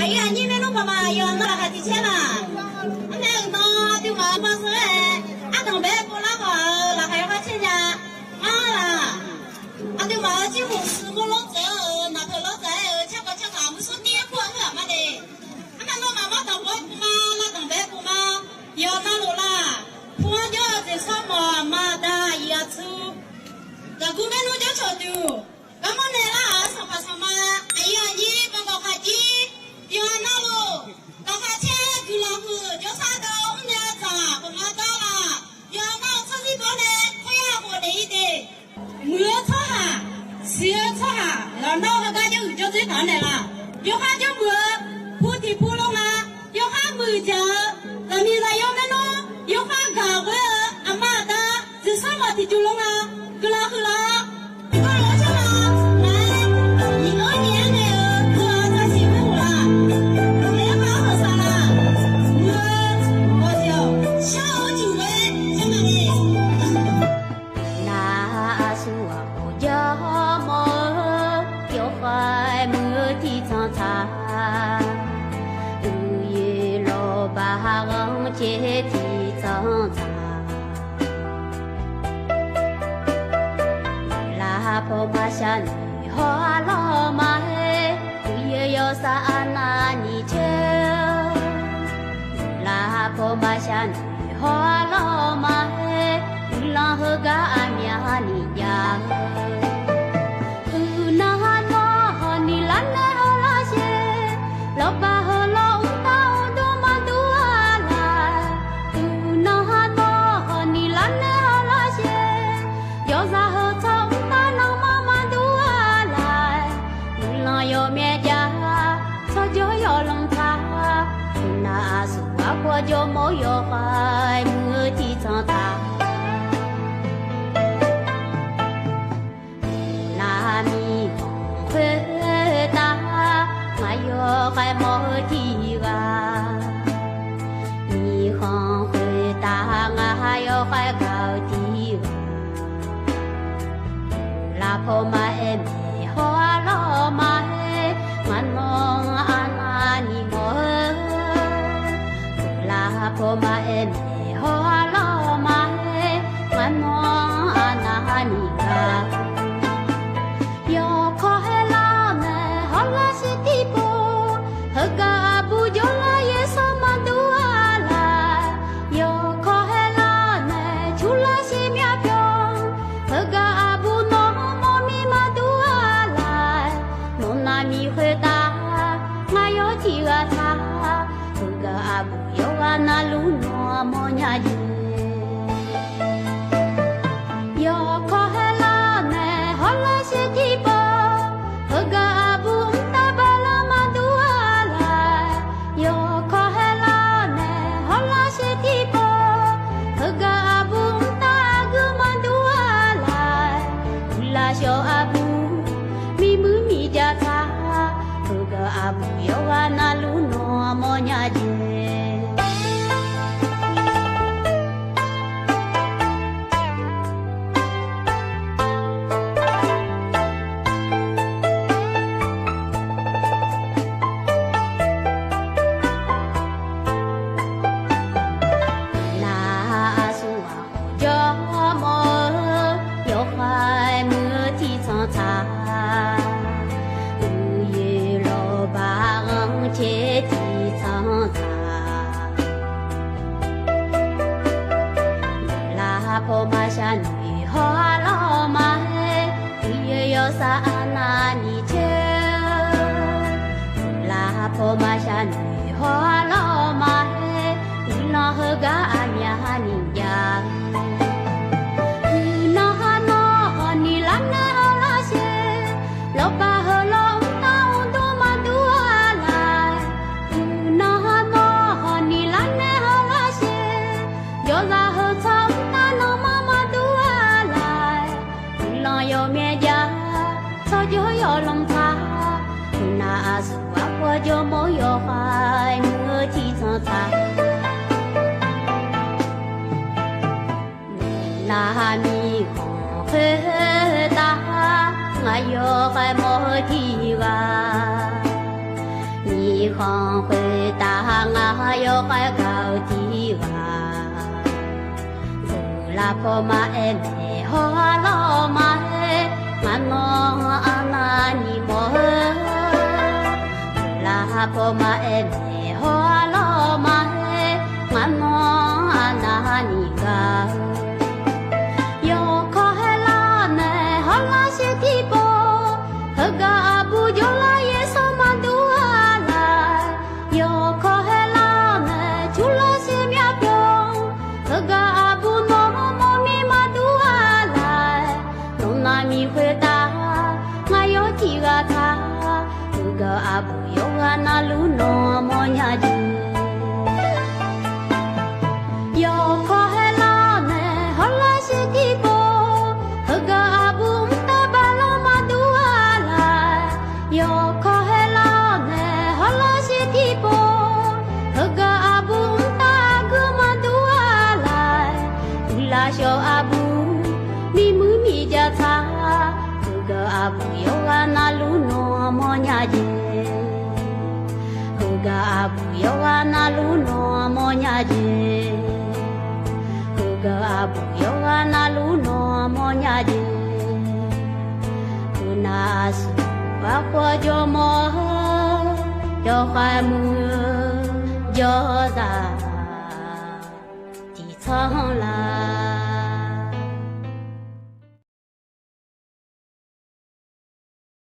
哎呀，你们弄爸爸要那还提前了，那那对嘛方式哎，俺东北不那个，那还要个钱呀，啦，俺对嘛几乎是我老早，那头老早吃个俺们说点过我嘛的，俺那老妈妈当我不嘛，那东北不嘛，要那路啦，不就这什么嘛的也出，那姑们弄就瞧丢。我们来了，什么什么？哎呀，你帮我快点，要那路，那快钱给老夫，就啥都我们家长，不嘛到了，要那出去多呢，不要我累的，没错哈，是错哈，要那个大就最难的了，要哈就没，菩提不弄啊，要哈没着，咱们在要没弄，要哈搞个阿妈的，这什么的就弄啊，给老夫了。阶梯挣扎，拉婆马下女花老马嘿，不也要啥那你就，拉婆马下女花老马嘿，不让和个阿苗你呀，不那那你懒得好那些，老爸和老大。我就没有害我的长大，那米红回答，我有害没的啊，米红回答我有害高的啊，拉婆妈哎米花老妈哎，我弄啊那你我。婆妈哎，美好老妈哎，我弄啊那你个，要靠海老呢，好啦是地步，和个不就啦也什么都啊啦，要靠海老呢，出啦是苗票，和个不弄么咪嘛都啊啦，弄那米回答，我要提个他，和个不。那路那么呀的，要靠海拉呢，好啦是地包，和个阿布大巴拉嘛都阿来，要靠海拉呢，好啦是地包，和个阿布大个嘛都阿来，啦小阿布咪咪咪家茶，和个阿布要啊那路那么呀的。婆妈下女花老妈嘿，你也要啥那你就，拉婆妈下女花老妈嘿，你那和个阿苗你呀，你那那你懒得好那些，老爸和老大都嘛都阿来，你那那你懒得好那些，要啥和草。要面家，早就要弄他，那是我就没有害我提倡他，那米红回答我有害没提啊，你你很回答我要还高的话，走啦婆妈哎没好老妈哎，俺侬阿那你么？走啦婆妈哎没好老妈哎，俺侬阿那你个？要靠海拉呢，好拉些地包，和个阿布就拉也上马多阿来。要靠海拉呢，就拉些苗标，和个阿布诺莫咪马多阿来。侬那咪回答，我要提个他，和个阿布有阿那路诺莫呀就。要靠海拉呢，好拉些地包。小阿布，你母咪家茶，这个阿布有啊那路诺莫呀姐，这个阿布有啊那路诺莫呀姐，这个阿布有啊那路诺莫呀姐，不那是把火叫么，叫海木，叫啥，地长啦。